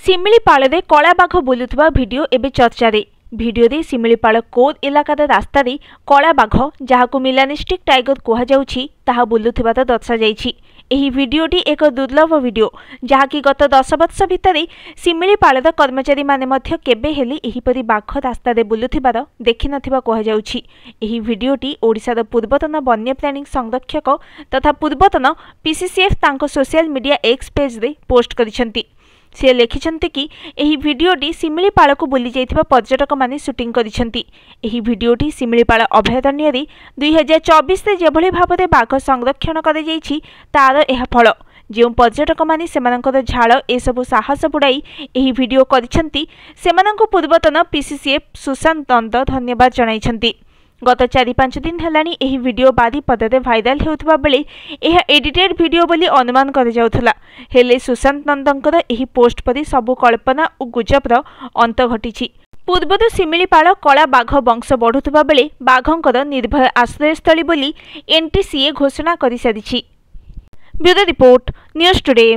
ଶିମିଳିପାଳରେ କଳା ବାଘ ବୁଲୁଥିବା ଭିଡିଓ ଏବେ ଚର୍ଚ୍ଚାରେ। ଭିଡିଓରେ ଶିମିଳିପାଳ କୋର୍ ଇଲାକାର ରାସ୍ତାରେ କଳା ବାଘ, ଯାହାକୁ ମିଲାନିଷ୍ଟିକ୍ ଟାଇଗର କୁହାଯାଉଛି, ତାହା ବୁଲୁଥିବାର ଦର୍ଶାଯାଇଛି। ଏହି ଭିଡିଓଟି ଏକ ଦୁର୍ଲଭ ଭିଡିଓ, ଯାହାକି ଗତ 10 ବର୍ଷ ଭିତରେ ଶିମିଳିପାଳର କର୍ମଚାରୀମାନେ ମଧ୍ୟ କେବେ ହେଲେ ଏହିପରି ବାଘ ରାସ୍ତାରେ ବୁଲୁଥିବାର ଦେଖିନଥିବା କୁହାଯାଉଛି। ଏହି ଭିଡିଓଟି ଓଡ଼ିଶାର ପୂର୍ବତନ ବନ୍ୟପ୍ରାଣୀ ସଂରକ୍ଷକ ତଥା ପୂର୍ବତନ PCCF ତାଙ୍କ ସୋସିଆଲ ମିଡିଆ ଏକ୍ସ ପେଜରେ ପୋଷ୍ଟ କରିଛନ୍ତି। ସେ ଲେଖିଛନ୍ତି କି ଏହି ଭିଡିଓଟି ଶିମିଳିପାଳକୁ ବୁଲି ଯାଇଥିବା ପର୍ଯ୍ୟଟକମାନେ ସୁଟିଂ କରିଛନ୍ତି। ଏହି ଭିଡିଓଟି ଶିମିଳିପାଳ ଅଭୟାରଣ୍ୟରେ 2024ରେ ଯେଭଳି ଭାବରେ ବାଘ ସଂରକ୍ଷଣ କରାଯାଇଛି ତାର ଏହା ଫଳ। ଯେଉଁ ପର୍ଯ୍ୟଟକମାନେ ସେମାନଙ୍କର ଝାଳ ଏସବୁ ସାହସ ବୁଡ଼ାଇ ଏହି ଭିଡିଓ କରିଛନ୍ତି, ସେମାନଙ୍କୁ ପୂର୍ବତନ PCCF ସୁଶାନ୍ତ ନନ୍ଦ ଧନ୍ୟବାଦ ଜଣାଇଛନ୍ତି। ଗତ 4-5 ଦିନ ହେଲାଣି ଏହି ଭିଡିଓ ବାରିପଦାରେ ଭାଇରାଲ ହେଉଥିବା ବେଳେ ଏହା ଏଡିଟେଡ୍ ଭିଡିଓ ବୋଲି ଅନୁମାନ କରାଯାଉଥିଲା। ହେଲେ ସୁଶାନ୍ତ ନନ୍ଦଙ୍କର ଏହି ପୋଷ୍ଟ ପରେ ସବୁ କଳ୍ପନା ଓ ଗୁଜବର ଅନ୍ତ ଘଟିଛି। ପୂର୍ବରୁ ଶିମିଳିପାଳ କଳା ବାଘ ବଂଶ ବଢ଼ୁଥିବା ବେଳେ ବାଘଙ୍କର ନିର୍ଭୟ ଆଶ୍ରୟସ୍ଥଳୀ ବୋଲି NTCA ଘୋଷଣା କରିସାରିଛି। Bureau report, news today.